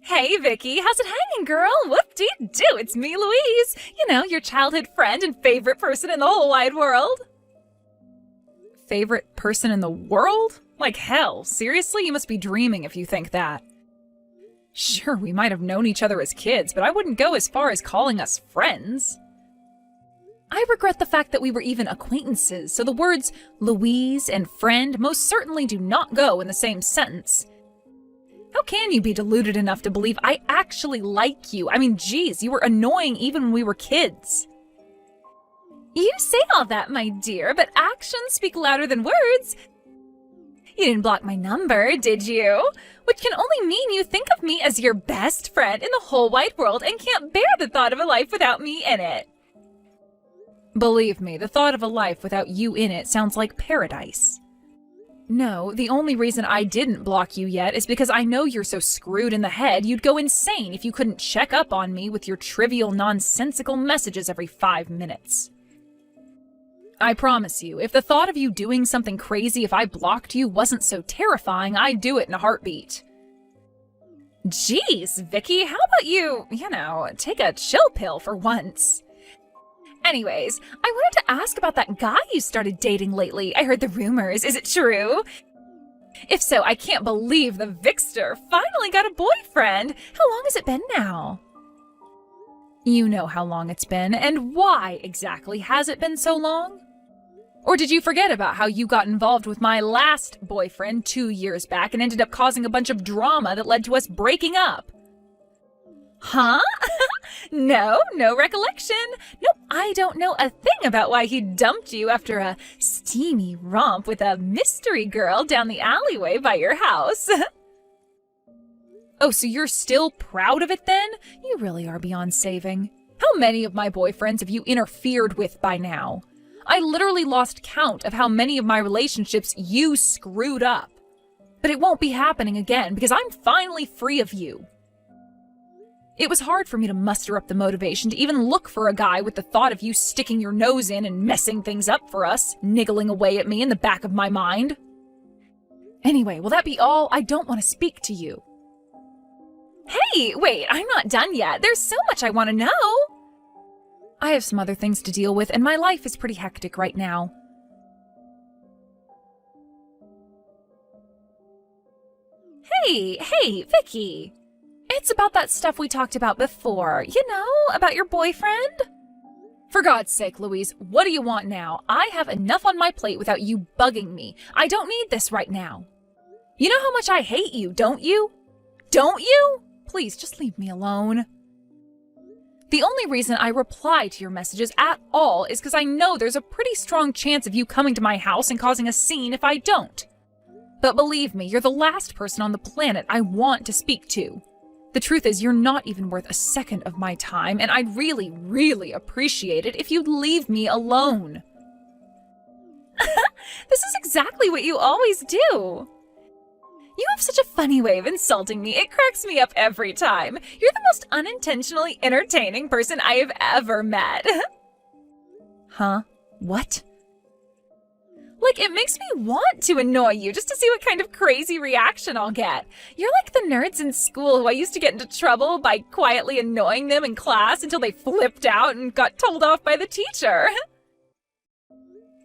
Hey, Vicky, how's it hanging, girl? Whoop-dee-doo, it's me, Louise. You know, your childhood friend and favorite person in the whole wide world. Favorite person in the world? Like hell, seriously? You must be dreaming if you think that. Sure, we might have known each other as kids, but I wouldn't go as far as calling us friends. I regret the fact that we were even acquaintances, so the words Louise and friend most certainly do not go in the same sentence. How can you be deluded enough to believe I actually like you? I mean, geez, you were annoying even when we were kids. You say all that, my dear, but actions speak louder than words. You didn't block my number, did you? Which can only mean you think of me as your best friend in the whole wide world and can't bear the thought of a life without me in it. Believe me, the thought of a life without you in it sounds like paradise. No, the only reason I didn't block you yet is because I know you're so screwed in the head you'd go insane if you couldn't check up on me with your trivial, nonsensical messages every 5 minutes. I promise you, if the thought of you doing something crazy if I blocked you wasn't so terrifying, I'd do it in a heartbeat. Jeez, Vicky, how about you, take a chill pill for once? Anyways, I wanted to ask about that guy you started dating lately. I heard the rumors. Is it true? If so, I can't believe the Vixter finally got a boyfriend. How long has it been now? You know how long it's been, and why exactly has it been so long? Or did you forget about how you got involved with my last boyfriend 2 years back and ended up causing a bunch of drama that led to us breaking up? Huh? No recollection. Nope, I don't know a thing about why he dumped you after a steamy romp with a mystery girl down the alleyway by your house. Oh, so you're still proud of it then? You really are beyond saving. How many of my boyfriends have you interfered with by now? I literally lost count of how many of my relationships you screwed up. But it won't be happening again because I'm finally free of you. It was hard for me to muster up the motivation to even look for a guy with the thought of you sticking your nose in and messing things up for us, niggling away at me in the back of my mind. Anyway, will that be all? I don't want to speak to you. Hey, wait, I'm not done yet. There's so much I want to know. I have some other things to deal with, and my life is pretty hectic right now. Hey, Vicky. It's about that stuff we talked about before, about your boyfriend. For God's sake, Louise, what do you want now? I have enough on my plate without you bugging me. I don't need this right now. You know how much I hate you, don't you? Don't you? Please, just leave me alone. The only reason I reply to your messages at all is because I know there's a pretty strong chance of you coming to my house and causing a scene if I don't. But believe me, you're the last person on the planet I want to speak to. The truth is, you're not even worth a second of my time, and I'd really, really appreciate it if you'd leave me alone. This is exactly what you always do. You have such a funny way of insulting me. It cracks me up every time. You're the most unintentionally entertaining person I have ever met. Huh? What? Like, it makes me want to annoy you just to see what kind of crazy reaction I'll get. You're like the nerds in school who I used to get into trouble by quietly annoying them in class until they flipped out and got told off by the teacher.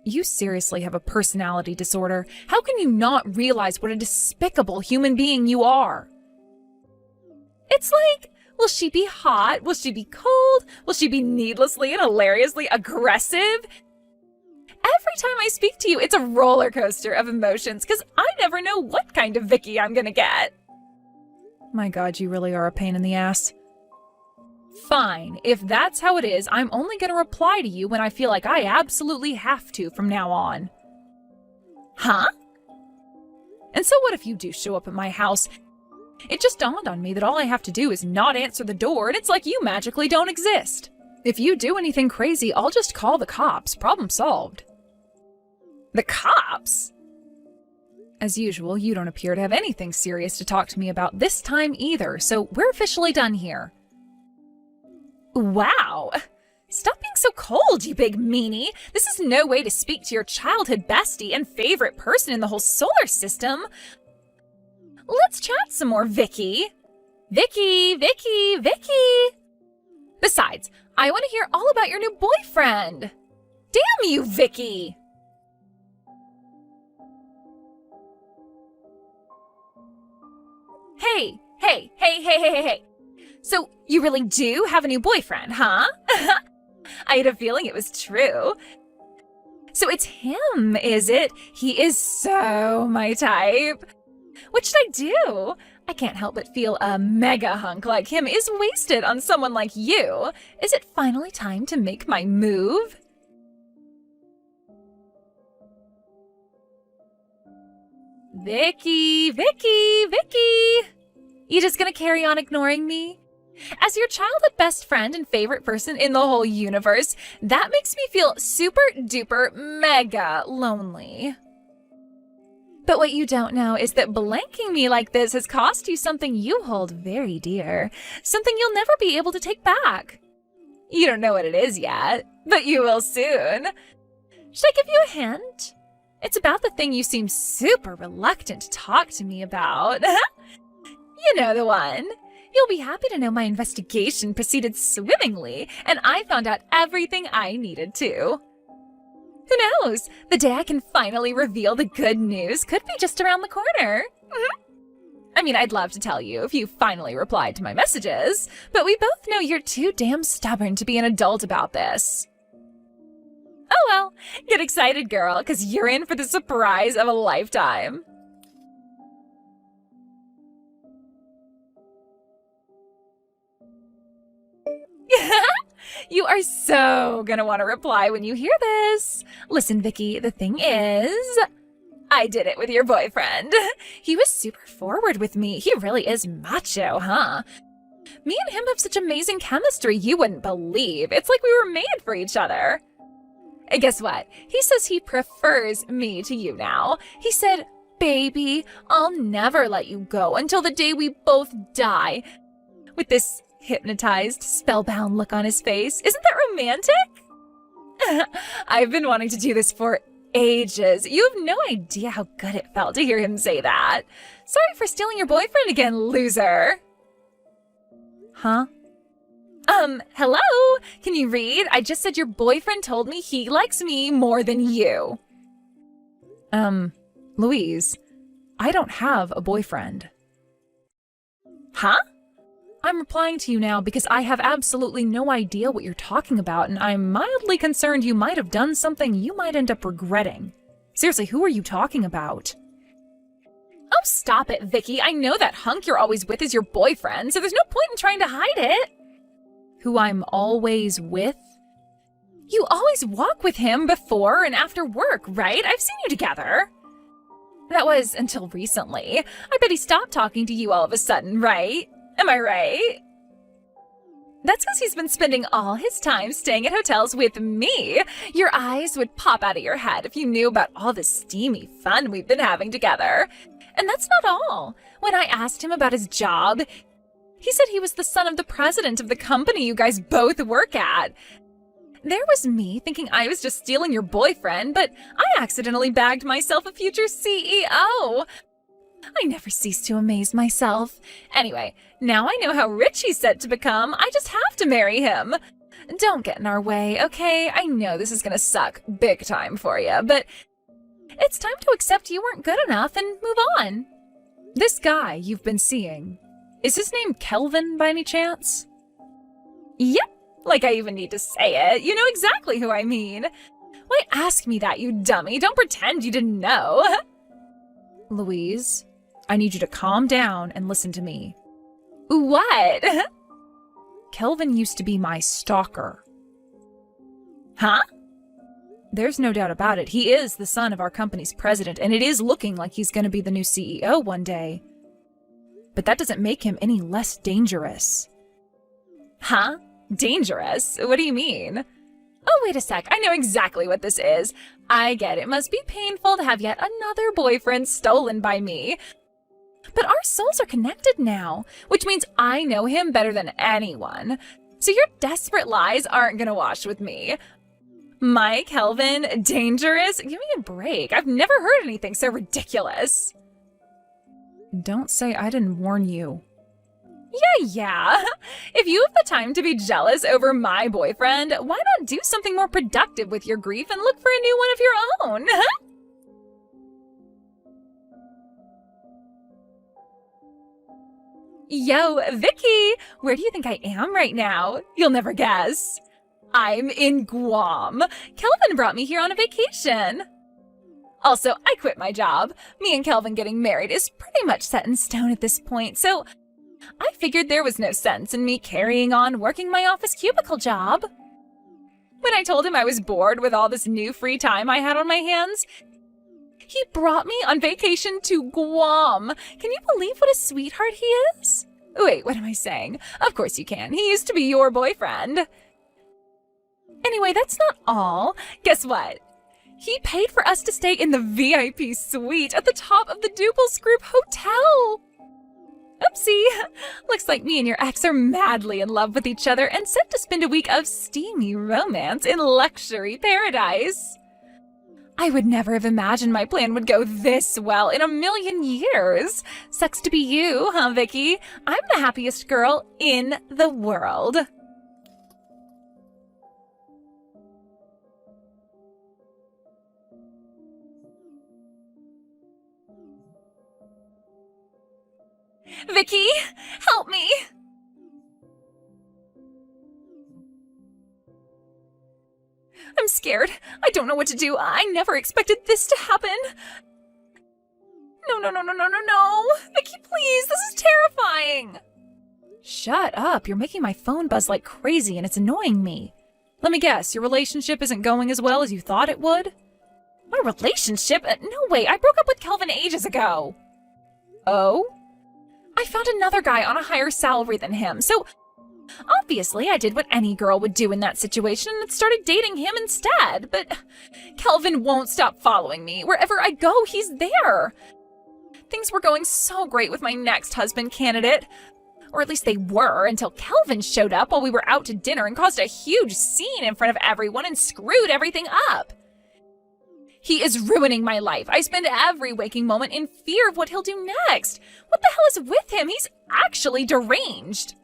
You seriously have a personality disorder. How can you not realize what a despicable human being you are? It's like, will she be hot? Will she be cold? Will she be needlessly and hilariously aggressive? Every time I speak to you, it's a roller coaster of emotions because I never know what kind of Vicky I'm gonna get. My God, you really are a pain in the ass. Fine, if that's how it is, I'm only gonna reply to you when I feel like I absolutely have to from now on. Huh? And so what if you do show up at my house? It just dawned on me that all I have to do is not answer the door and it's like you magically don't exist. If you do anything crazy, I'll just call the cops. Problem solved. The cops? As usual, you don't appear to have anything serious to talk to me about this time either, so we're officially done here. Wow! Stop being so cold, you big meanie! This is no way to speak to your childhood bestie and favorite person in the whole solar system. Let's chat some more, Vicky. Vicky, Vicky, Vicky! Besides, I want to hear all about your new boyfriend. Damn you, Vicky! Hey. So, you really do have a new boyfriend, huh? I had a feeling it was true. So it's him, is it? He is so my type. What should I do? I can't help but feel a mega hunk like him is wasted on someone like you. Is it finally time to make my move? Vicky, Vicky, Vicky! You just gonna carry on ignoring me? As your childhood best friend and favorite person in the whole universe, that makes me feel super duper mega lonely. But what you don't know is that blanking me like this has cost you something you hold very dear, something you'll never be able to take back. You don't know what it is yet, but you will soon. Should I give you a hint? It's about the thing you seem super reluctant to talk to me about. You know the one. You'll be happy to know my investigation proceeded swimmingly, and I found out everything I needed to. Who knows? The day I can finally reveal the good news could be just around the corner. I mean, I'd love to tell you if you finally replied to my messages, but we both know you're too damn stubborn to be an adult about this. Oh well, get excited, girl, because you're in for the surprise of a lifetime. You are so gonna want to reply when you hear this. Listen, Vicky, the thing is, I did it with your boyfriend. He was super forward with me. He really is macho, huh? Me and him have such amazing chemistry you wouldn't believe. It's like we were made for each other. And guess what? He says he prefers me to you now. He said, baby, I'll never let you go until the day we both die. With this hypnotized, spellbound look on his face. Isn't that romantic? I've been wanting to do this for ages. You have no idea how good it felt to hear him say that. Sorry for stealing your boyfriend again, loser. Huh? Hello? Can you read? I just said your boyfriend told me he likes me more than you. Louise, I don't have a boyfriend. Huh? I'm replying to you now because I have absolutely no idea what you're talking about, and I'm mildly concerned you might have done something you might end up regretting. Seriously, who are you talking about? Oh, stop it, Vicky. I know that hunk you're always with is your boyfriend, so there's no point in trying to hide it. Who I'm always with? You always walk with him before and after work, right? I've seen you together. That was until recently. I bet he stopped talking to you all of a sudden, right? Am I right? That's because he's been spending all his time staying at hotels with me. Your eyes would pop out of your head if you knew about all the steamy fun we've been having together. And that's not all. When I asked him about his job, he said he was the son of the president of the company you guys both work at. There was me thinking I was just stealing your boyfriend, but I accidentally bagged myself a future CEO. I never cease to amaze myself. Anyway, now I know how rich he's set to become. I just have to marry him. Don't get in our way, okay? I know this is gonna suck big time for you, but it's time to accept you weren't good enough and move on. This guy you've been seeing, is his name Kelvin by any chance? Yep, like I even need to say it. You know exactly who I mean. Why ask me that, you dummy? Don't pretend you didn't know. Louise, I need you to calm down and listen to me. What? Kelvin used to be my stalker. Huh? There's no doubt about it. He is the son of our company's president, and it is looking like he's going to be the new CEO one day. But that doesn't make him any less dangerous. Huh? Dangerous? What do you mean? Oh, wait a sec. I know exactly what this is. I get it must be painful to have yet another boyfriend stolen by me. But our souls are connected now, which means I know him better than anyone. So your desperate lies aren't gonna wash with me. My Kelvin, dangerous? Give me a break. I've never heard anything so ridiculous. Don't say I didn't warn you. Yeah. If you have the time to be jealous over my boyfriend, why not do something more productive with your grief and look for a new one of your own? Yo, Vicky! Where do you think I am right now? You'll never guess. I'm in Guam. Kelvin brought me here on a vacation. Also, I quit my job. Me and Kelvin getting married is pretty much set in stone at this point, so I figured there was no sense in me carrying on working my office cubicle job. When I told him I was bored with all this new free time I had on my hands, he brought me on vacation to Guam. Can you believe what a sweetheart he is? Wait, what am I saying? Of course you can. He used to be your boyfriend. Anyway, that's not all. Guess what? He paid for us to stay in the VIP suite at the top of the Duples Group Hotel. Oopsie. Looks like me and your ex are madly in love with each other and set to spend a week of steamy romance in luxury paradise. I would never have imagined my plan would go this well in a million years. Sucks to be you, huh, Vicky? I'm the happiest girl in the world. Vicky, help me! I'm scared. I don't know what to do. I never expected this to happen. No. Vicky, please, this is terrifying. Shut up. You're making my phone buzz like crazy and it's annoying me. Let me guess, your relationship isn't going as well as you thought it would? My relationship? No way, I broke up with Kelvin ages ago. Oh? I found another guy on a higher salary than him, so obviously I did what any girl would do in that situation and started dating him instead, but Kelvin won't stop following me. Wherever I go, he's there. Things were going so great with my next husband candidate, or at least they were, until Kelvin showed up while we were out to dinner and caused a huge scene in front of everyone and screwed everything up. He is ruining my life. I spend every waking moment in fear of what he'll do next. What the hell is with him? He's actually deranged.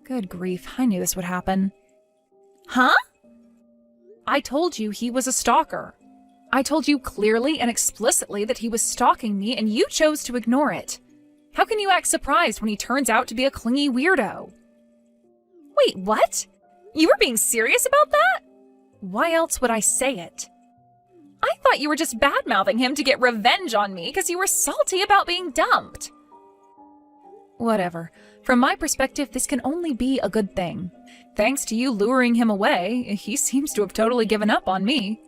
Good grief, I knew this would happen. Huh? I told you he was a stalker. I told you clearly and explicitly that he was stalking me and you chose to ignore it. How can you act surprised when he turns out to be a clingy weirdo? Wait, what? You were being serious about that? Why else would I say it? I thought you were just bad-mouthing him to get revenge on me because you were salty about being dumped. Whatever. From my perspective, this can only be a good thing. Thanks to you luring him away, he seems to have totally given up on me.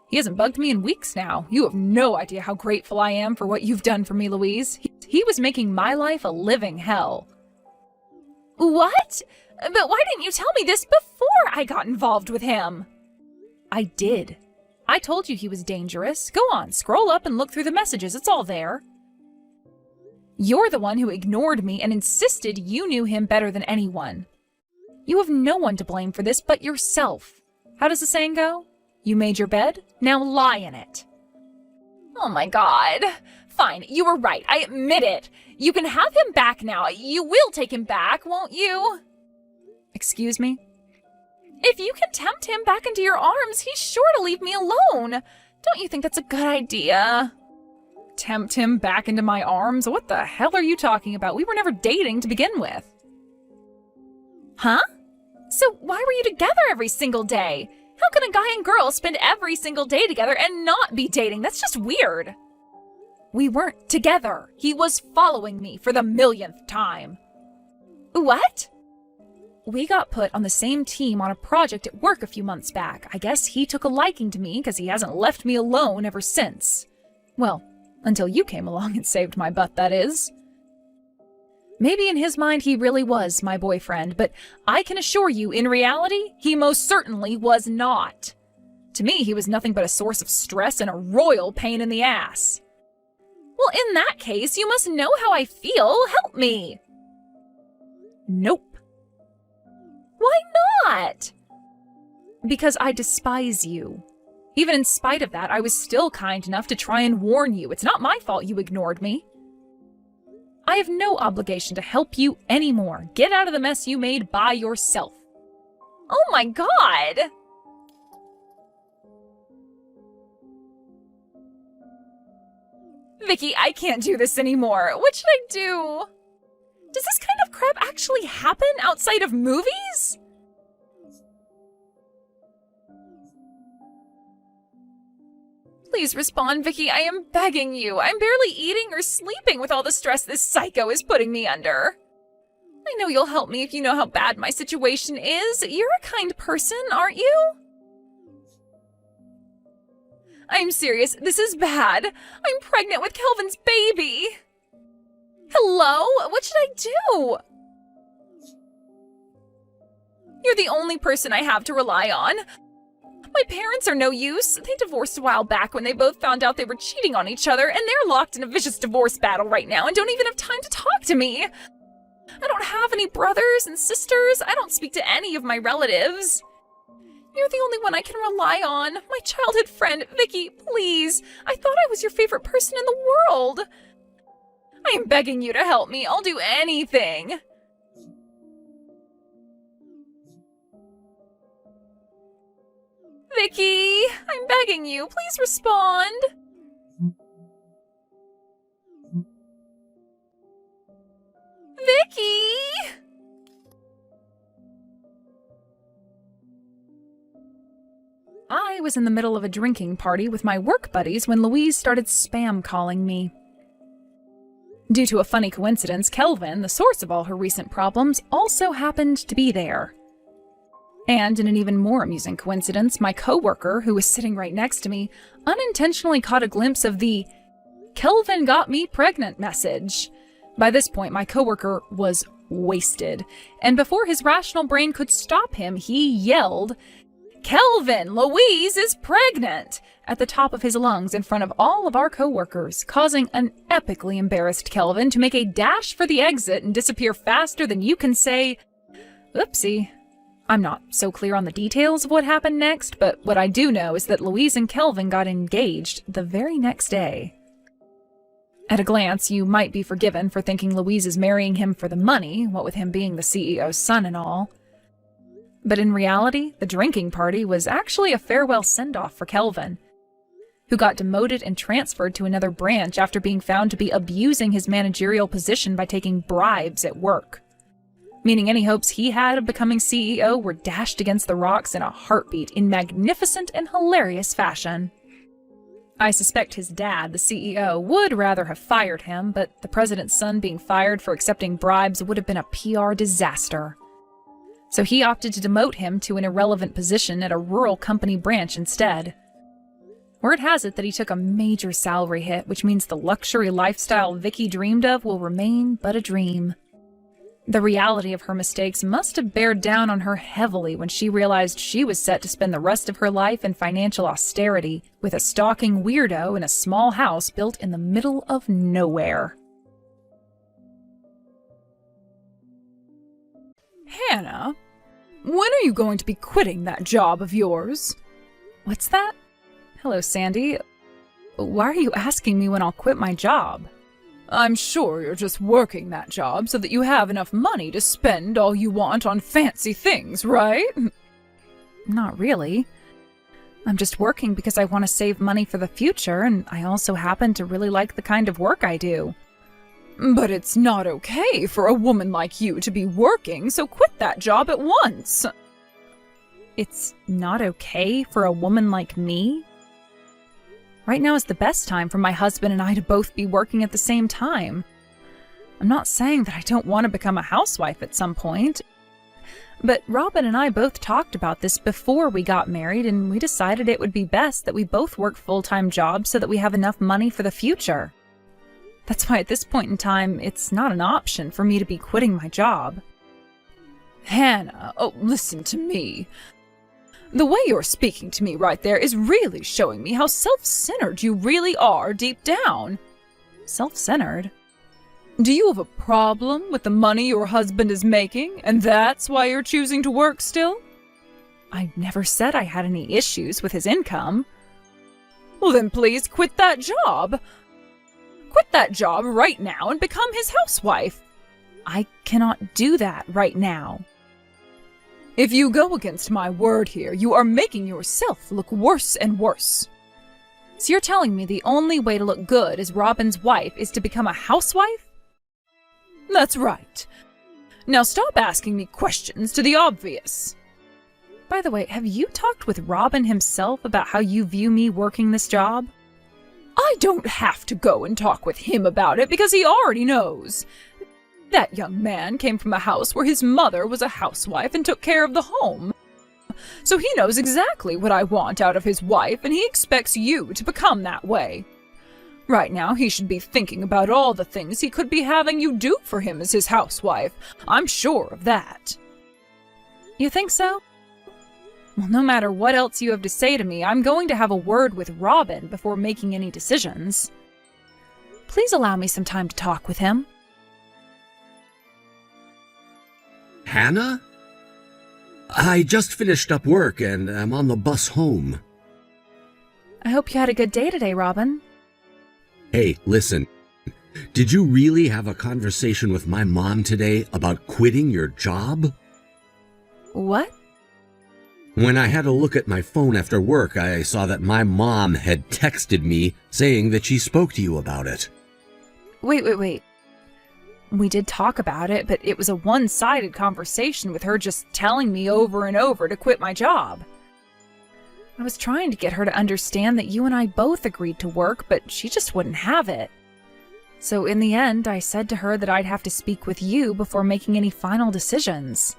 He hasn't bugged me in weeks now. You have no idea how grateful I am for what you've done for me, Louise. He was making my life a living hell. What? But why didn't you tell me this before I got involved with him? I did. I told you he was dangerous. Go on, scroll up and look through the messages. It's all there. You're the one who ignored me and insisted you knew him better than anyone. You have no one to blame for this but yourself. How does the saying go? You made your bed, now lie in it. Oh my god. Fine, you were right. I admit it. You can have him back now. You will take him back, won't you? Excuse me? If you can tempt him back into your arms, he's sure to leave me alone. Don't you think that's a good idea? Tempt him back into my arms? What the hell are you talking about? We were never dating to begin with. Huh? So why were you together every single day? How can a guy and girl spend every single day together and not be dating? That's just weird. We weren't together. He was following me for the millionth time. What? We got put on the same team on a project at work a few months back. I guess he took a liking to me because he hasn't left me alone ever since. Well, until you came along and saved my butt, that is. Maybe in his mind he really was my boyfriend, but I can assure you, in reality, he most certainly was not. To me, he was nothing but a source of stress and a royal pain in the ass. Well, in that case, you must know how I feel. Help me. Nope. Why not? Because I despise you. Even in spite of that, I was still kind enough to try and warn you. It's not my fault you ignored me. I have no obligation to help you anymore. Get out of the mess you made by yourself. Oh my god! Vicky, I can't do this anymore. What should I do? Does this kind of crap actually happen outside of movies? Please respond, Vicky. I am begging you. I'm barely eating or sleeping with all the stress this psycho is putting me under. I know you'll help me if you know how bad my situation is. You're a kind person, aren't you? I'm serious. This is bad. I'm pregnant with Kelvin's baby. Hello? What should I do? You're the only person I have to rely on. My parents are no use. They divorced a while back when they both found out they were cheating on each other, and they're locked in a vicious divorce battle right now and don't even have time to talk to me. I don't have any brothers and sisters. I don't speak to any of my relatives. You're the only one I can rely on. My childhood friend, Vicky, please. I thought I was your favorite person in the world. I am begging you to help me. I'll do anything. Vicky, I'm begging you. Please respond. Vicky! I was in the middle of a drinking party with my work buddies when Louise started spam calling me. Due to a funny coincidence, Kelvin, the source of all her recent problems, also happened to be there. And in an even more amusing coincidence, my coworker, who was sitting right next to me, unintentionally caught a glimpse of the "Kelvin got me pregnant" message. By this point, my coworker was wasted, and before his rational brain could stop him, he yelled, "Kelvin, Louise is pregnant!" at the top of his lungs in front of all of our coworkers, causing an epically embarrassed Kelvin to make a dash for the exit and disappear faster than you can say, "Oopsie." I'm not so clear on the details of what happened next, but what I do know is that Louise and Kelvin got engaged the very next day. At a glance, you might be forgiven for thinking Louise is marrying him for the money, what with him being the CEO's son and all. But in reality, the drinking party was actually a farewell send-off for Kelvin, who got demoted and transferred to another branch after being found to be abusing his managerial position by taking bribes at work, meaning any hopes he had of becoming CEO were dashed against the rocks in a heartbeat in magnificent and hilarious fashion. I suspect his dad, the CEO, would rather have fired him, but the president's son being fired for accepting bribes would have been a PR disaster. So he opted to demote him to an irrelevant position at a rural company branch instead. Word has it that he took a major salary hit, which means the luxury lifestyle Vicky dreamed of will remain but a dream. The reality of her mistakes must have bared down on her heavily when she realized she was set to spend the rest of her life in financial austerity with a stalking weirdo in a small house built in the middle of nowhere. Hannah, when are you going to be quitting that job of yours? What's that? Hello, Sandy. Why are you asking me when I'll quit my job? I'm sure you're just working that job so that you have enough money to spend all you want on fancy things, right? Not really. I'm just working because I want to save money for the future, and I also happen to really like the kind of work I do. But it's not okay for a woman like you to be working, so quit that job at once. It's not okay for a woman like me? Right now is the best time for my husband and I to both be working at the same time. I'm not saying that I don't want to become a housewife at some point, but Robin and I both talked about this before we got married, and we decided it would be best that we both work full-time jobs so that we have enough money for the future. That's why at this point in time, it's not an option for me to be quitting my job. Hannah, oh, listen to me. The way you're speaking to me right there is really showing me how self-centered you really are deep down. Self-centered? Do you have a problem with the money your husband is making, and that's why you're choosing to work still? I never said I had any issues with his income. Well, then please quit that job. Quit that job right now and become his housewife. I cannot do that right now. If you go against my word here, you are making yourself look worse and worse. So you're telling me the only way to look good as Robin's wife is to become a housewife? That's right. Now stop asking me questions to the obvious. By the way, have you talked with Robin himself about how you view me working this job? I don't have to go and talk with him about it because he already knows. That young man came from a house where his mother was a housewife and took care of the home. So he knows exactly what I want out of his wife, and he expects you to become that way. Right now, he should be thinking about all the things he could be having you do for him as his housewife. I'm sure of that. You think so? Well, no matter what else you have to say to me, I'm going to have a word with Robin before making any decisions. Please allow me some time to talk with him. Hannah? I just finished up work and I'm on the bus home. I hope you had a good day today, Robin. Hey, listen. Did you really have a conversation with my mom today about quitting your job? What? When I had a look at my phone after work, I saw that my mom had texted me saying that she spoke to you about it. Wait. We did talk about it, but it was a one-sided conversation with her just telling me over and over to quit my job. I was trying to get her to understand that you and I both agreed to work, but she just wouldn't have it. So in the end, I said to her that I'd have to speak with you before making any final decisions.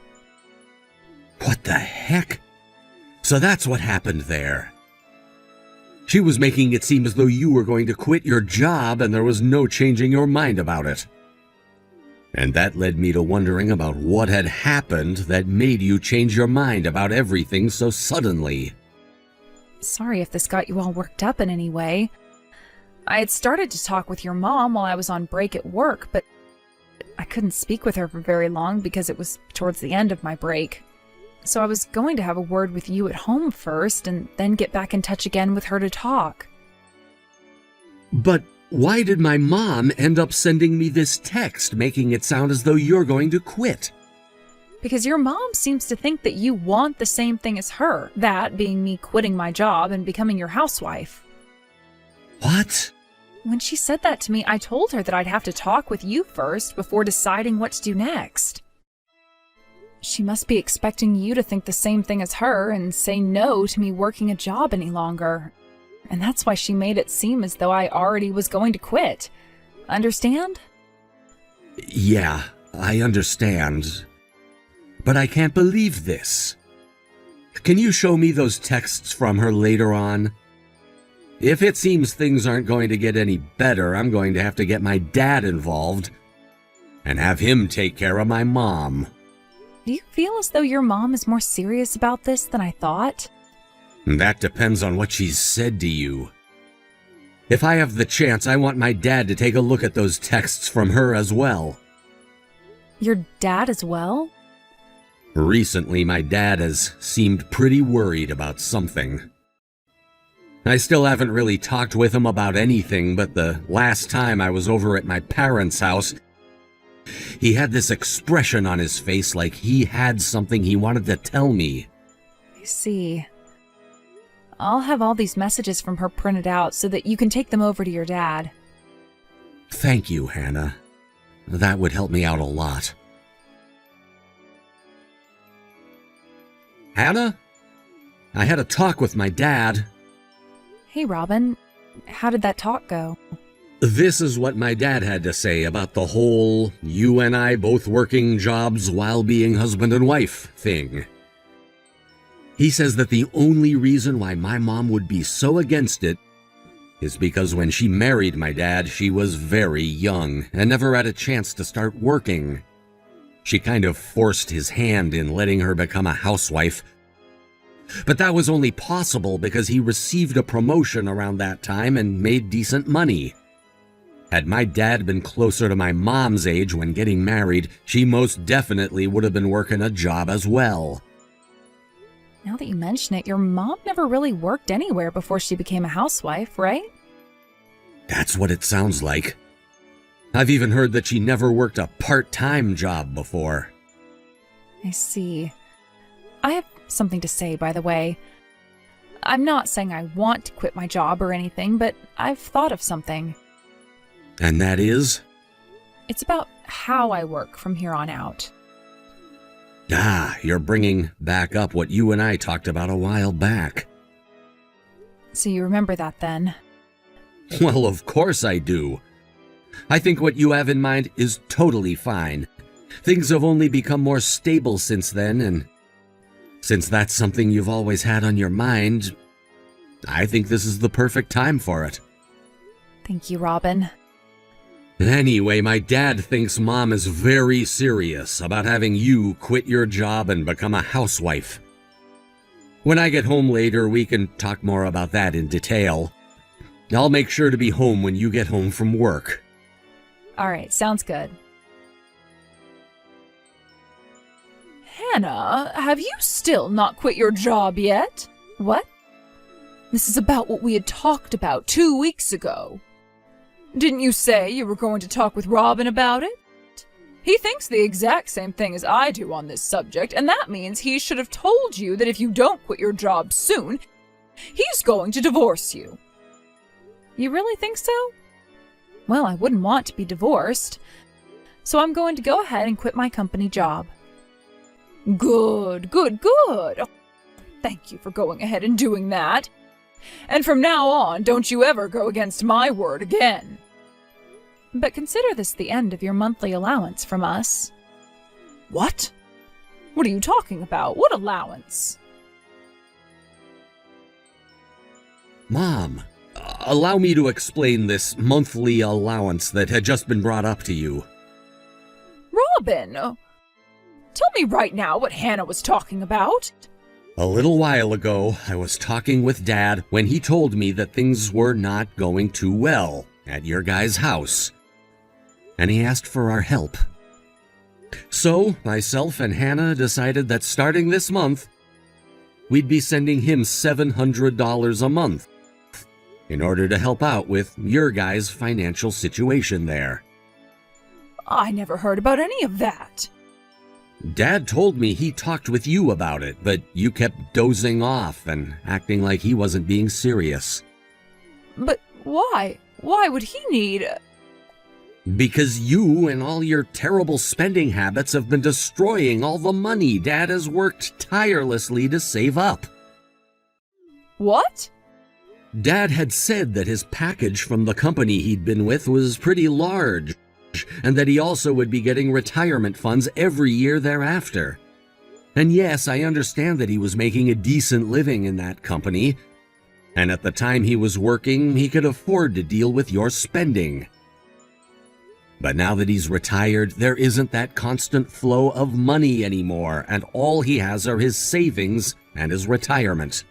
What the heck? So that's what happened there. She was making it seem as though you were going to quit your job and there was no changing your mind about it. And that led me to wondering about what had happened that made you change your mind about everything so suddenly. Sorry if this got you all worked up in any way. I had started to talk with your mom while I was on break at work, but I couldn't speak with her for very long because it was towards the end of my break. So I was going to have a word with you at home first and then get back in touch again with her to talk. But why did my mom end up sending me this text making it sound as though you're going to quit? Because your mom seems to think that you want the same thing as her, that being me quitting my job and becoming your housewife. What? When she said that to me, I told her that I'd have to talk with you first before deciding what to do next. She must be expecting you to think the same thing as her and say no to me working a job any longer. And that's why she made it seem as though I already was going to quit. Understand? Yeah, I understand. But I can't believe this. Can you show me those texts from her later on? If it seems things aren't going to get any better, I'm going to have to get my dad involved and have him take care of my mom. Do you feel as though your mom is more serious about this than I thought? That depends on what she's said to you. If I have the chance, I want my dad to take a look at those texts from her as well. Your dad as well? Recently, my dad has seemed pretty worried about something. I still haven't really talked with him about anything, but the last time I was over at my parents' house, he had this expression on his face like he had something he wanted to tell me. I see. I'll have all these messages from her printed out so that you can take them over to your dad. Thank you, Hannah. That would help me out a lot. Hannah? I had a talk with my dad. Hey, Robin. How did that talk go? This is what my dad had to say about the whole you and I both working jobs while being husband and wife thing. He says that the only reason why my mom would be so against it is because when she married my dad, she was very young and never had a chance to start working. She kind of forced his hand in letting her become a housewife. But that was only possible because he received a promotion around that time and made decent money. Had my dad been closer to my mom's age when getting married, she most definitely would have been working a job as well. Now that you mention it, your mom never really worked anywhere before she became a housewife, right? That's what it sounds like. I've even heard that she never worked a part-time job before. I see. I have something to say, by the way. I'm not saying I want to quit my job or anything, but I've thought of something. And that is? It's about how I work from here on out. You're bringing back up what you and I talked about a while back. So you remember that then? Well, of course I do. I think what you have in mind is totally fine. Things have only become more stable since then, and since that's something you've always had on your mind, I think this is the perfect time for it. Thank you, Robin. Anyway, my dad thinks Mom is very serious about having you quit your job and become a housewife. When I get home later, we can talk more about that in detail. I'll make sure to be home when you get home from work. All right, sounds good. Hannah, have you still not quit your job yet? What? This is about what we had talked about 2 weeks ago. Didn't you say you were going to talk with Robin about it? He thinks the exact same thing as I do on this subject, and that means he should have told you that if you don't quit your job soon, he's going to divorce you. You really think so? Well, I wouldn't want to be divorced, so I'm going to go ahead and quit my company job. Good. Oh, thank you for going ahead and doing that. And from now on, don't you ever go against my word again. But consider this the end of your monthly allowance from us. What? What are you talking about? What allowance? Mom, allow me to explain this monthly allowance that had just been brought up to you. Robin, tell me right now what Hannah was talking about. A little while ago, I was talking with Dad when he told me that things were not going too well at your guys' house, and he asked for our help. So, myself and Hannah decided that starting this month, we'd be sending him $700 a month in order to help out with your guys' financial situation there. I never heard about any of that. Dad told me he talked with you about it, but you kept dozing off and acting like he wasn't being serious. But why? Why would he need... Because you and all your terrible spending habits have been destroying all the money Dad has worked tirelessly to save up. What? Dad had said that his package from the company he'd been with was pretty large, and that he also would be getting retirement funds every year thereafter. And yes, I understand that he was making a decent living in that company, and at the time he was working, he could afford to deal with your spending. But now that he's retired, there isn't that constant flow of money anymore, and all he has are his savings and his retirement.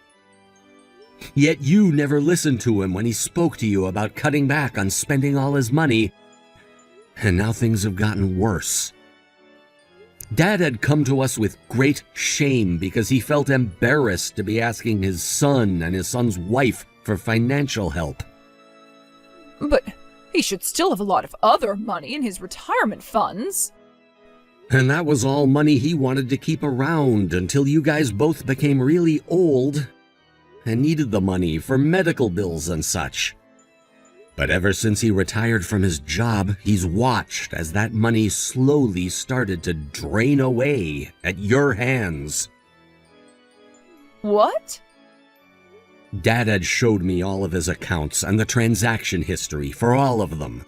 Yet you never listened to him when he spoke to you about cutting back on spending all his money, and now things have gotten worse. Dad had come to us with great shame because he felt embarrassed to be asking his son and his son's wife for financial help. But he should still have a lot of other money in his retirement funds. And that was all money he wanted to keep around until you guys both became really old and needed the money for medical bills and such. But ever since he retired from his job, he's watched as that money slowly started to drain away at your hands. What? Dad had showed me all of his accounts and the transaction history for all of them.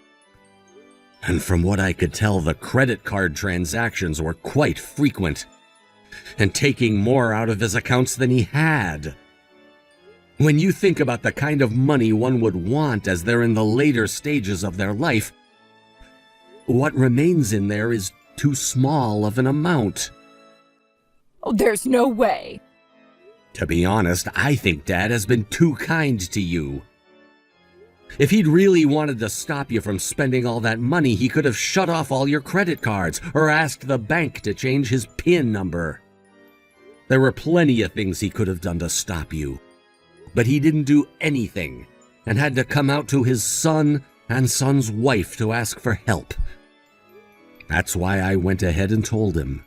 And from what I could tell, the credit card transactions were quite frequent, and taking more out of his accounts than he had. When you think about the kind of money one would want as they're in the later stages of their life, what remains in there is too small of an amount. Oh, there's no way. To be honest, I think Dad has been too kind to you. If he'd really wanted to stop you from spending all that money, he could have shut off all your credit cards or asked the bank to change his PIN number. There were plenty of things he could have done to stop you. But he didn't do anything, and had to come out to his son and son's wife to ask for help. That's why I went ahead and told him.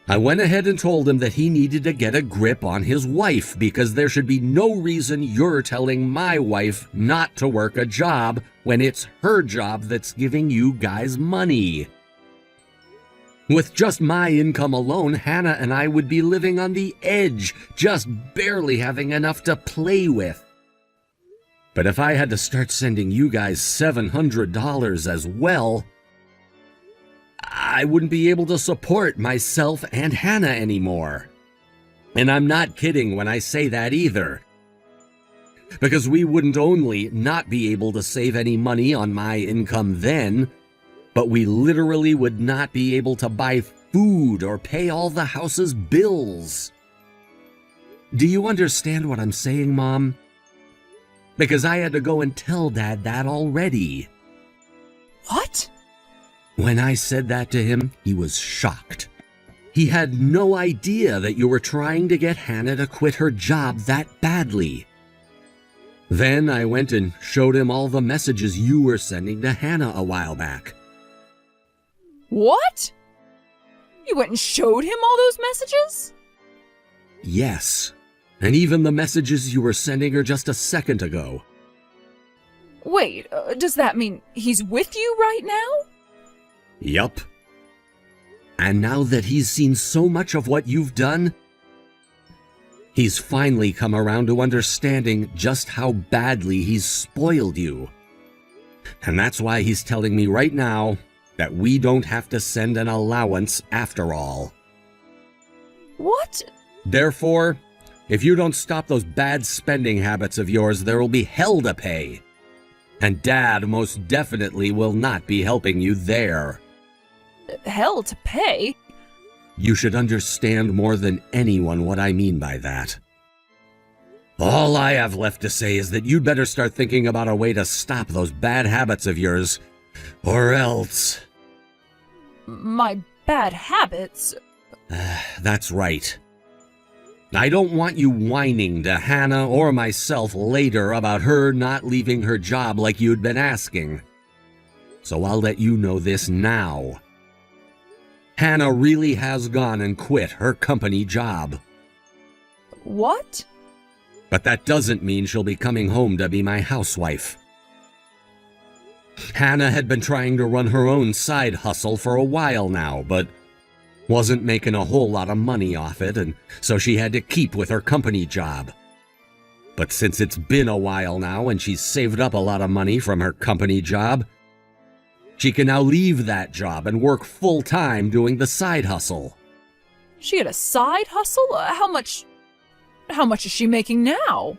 I went ahead and told him that he needed to get a grip on his wife because there should be no reason you're telling my wife not to work a job when it's her job that's giving you guys money. With just my income alone, Hannah and I would be living on the edge, just barely having enough to play with. But if I had to start sending you guys $700 as well, I wouldn't be able to support myself and Hannah anymore. And I'm not kidding when I say that either. Because we wouldn't only not be able to save any money on my income then, but we literally would not be able to buy food or pay all the house's bills. Do you understand what I'm saying, Mom? Because I had to go and tell Dad that already. What? When I said that to him, he was shocked. He had no idea that you were trying to get Hannah to quit her job that badly. Then I went and showed him all the messages you were sending to Hannah a while back. What? You went and showed him all those messages? Yes, and even the messages you were sending her just a second ago. Wait, does that mean he's with you right now? Yup. And now that he's seen so much of what you've done, he's finally come around to understanding just how badly he's spoiled you. And that's why he's telling me right now that we don't have to send an allowance after all. What? Therefore, if you don't stop those bad spending habits of yours, there will be hell to pay. And Dad most definitely will not be helping you there. Hell to pay? You should understand more than anyone what I mean by that. All I have left to say is that you'd better start thinking about a way to stop those bad habits of yours, or else... My bad habits? That's right. I don't want you whining to Hannah or myself later about her not leaving her job like you'd been asking. So I'll let you know this now. Hannah really has gone and quit her company job. What? But that doesn't mean she'll be coming home to be my housewife. Hannah had been trying to run her own side hustle for a while now, but wasn't making a whole lot of money off it, and so she had to keep with her company job. But since it's been a while now and she's saved up a lot of money from her company job, she can now leave that job and work full-time doing the side hustle. She had a side hustle? How much is she making now?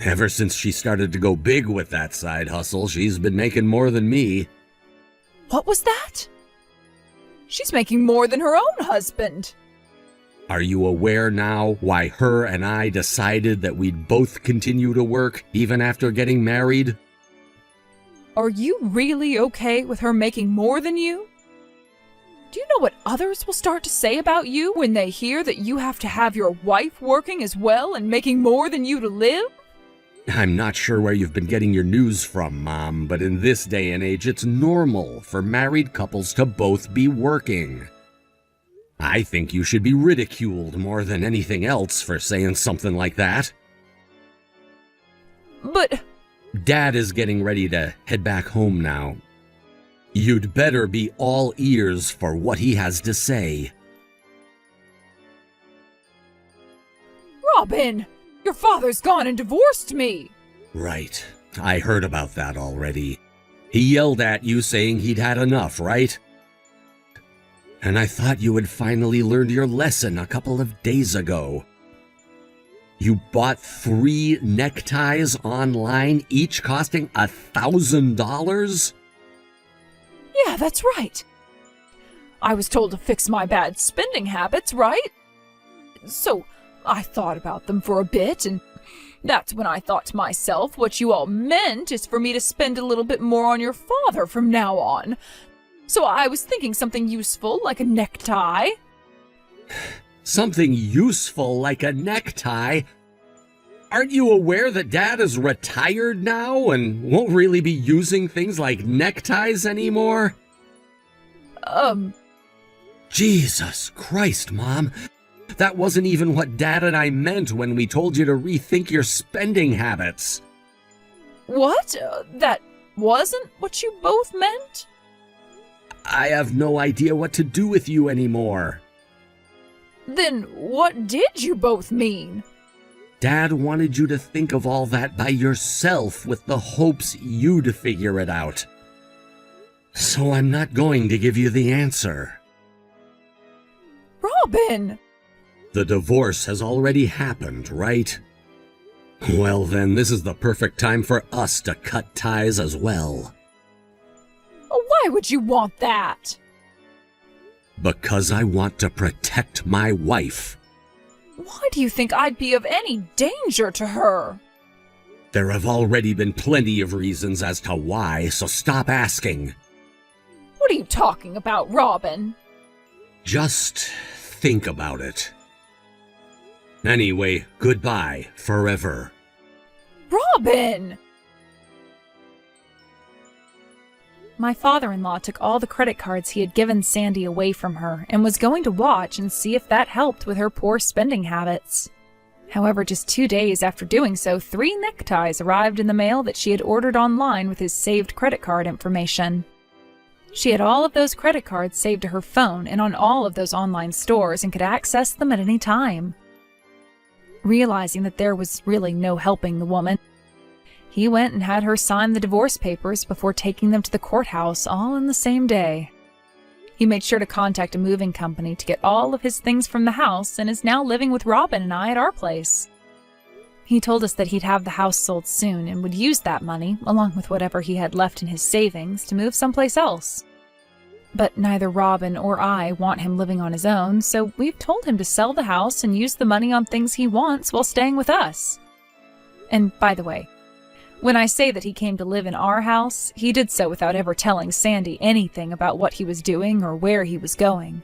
Ever since she started to go big with that side hustle, she's been making more than me. What was that? She's making more than her own husband. Are you aware now why her and I decided that we'd both continue to work even after getting married? Are you really okay with her making more than you? Do you know what others will start to say about you when they hear that you have to have your wife working as well and making more than you to live? I'm not sure where you've been getting your news from, Mom, but in this day and age, it's normal for married couples to both be working. I think you should be ridiculed more than anything else for saying something like that. But... Dad is getting ready to head back home now. You'd better be all ears for what he has to say. Robin! Your father's gone and divorced me! Right. I heard about that already. He yelled at you saying he'd had enough, right? And I thought you had finally learned your lesson a couple of days ago. You bought 3 neckties online, each costing $1,000? Yeah, that's right. I was told to fix my bad spending habits, right? So I thought about them for a bit, and that's when I thought to myself, what you all meant is for me to spend a little bit more on your father from now on. So I was thinking something useful, like a necktie. Something useful like a necktie? Aren't you aware that Dad is retired now and won't really be using things like neckties anymore? Jesus Christ, Mom. That wasn't even what Dad and I meant when we told you to rethink your spending habits. What? That wasn't what you both meant? I have no idea what to do with you anymore. Then what did you both mean? Dad wanted you to think of all that by yourself with the hopes you'd figure it out. So I'm not going to give you the answer. Robin! The divorce has already happened, right? Well then, this is the perfect time for us to cut ties as well. Why would you want that? Because I want to protect my wife. Why do you think I'd be of any danger to her? There have already been plenty of reasons as to why, so stop asking. What are you talking about, Robin? Just think about it. Anyway, goodbye forever. Robin! My father-in-law took all the credit cards he had given Sandy away from her and was going to watch and see if that helped with her poor spending habits. However, just 2 days after doing so, 3 neckties arrived in the mail that she had ordered online with his saved credit card information. She had all of those credit cards saved to her phone and on all of those online stores and could access them at any time. Realizing that there was really no helping the woman, he went and had her sign the divorce papers before taking them to the courthouse all in the same day. He made sure to contact a moving company to get all of his things from the house and is now living with Robin and I at our place. He told us that he'd have the house sold soon and would use that money, along with whatever he had left in his savings, to move someplace else. But neither Robin or I want him living on his own, so we've told him to sell the house and use the money on things he wants while staying with us. And by the way, when I say that he came to live in our house, he did so without ever telling Sandy anything about what he was doing or where he was going.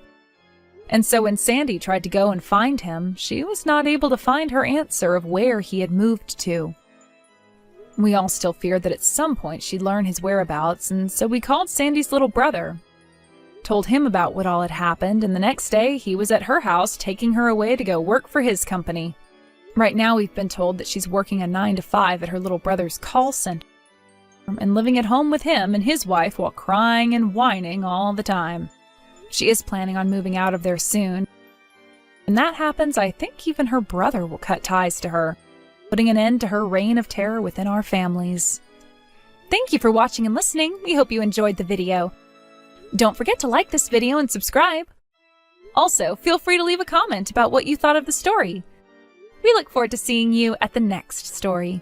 And so when Sandy tried to go and find him, she was not able to find her answer of where he had moved to. We all still feared that at some point she'd learn his whereabouts, and so we called Sandy's little brother, told him about what all had happened, and the next day he was at her house taking her away to go work for his company. Right now we've been told that she's working a 9-to-5 at her little brother's call center and living at home with him and his wife while crying and whining all the time. She is planning on moving out of there soon. When that happens, I think even her brother will cut ties to her, putting an end to her reign of terror within our families. Thank you for watching and listening. We hope you enjoyed the video. Don't forget to like this video and subscribe. Also, feel free to leave a comment about what you thought of the story. We look forward to seeing you at the next story.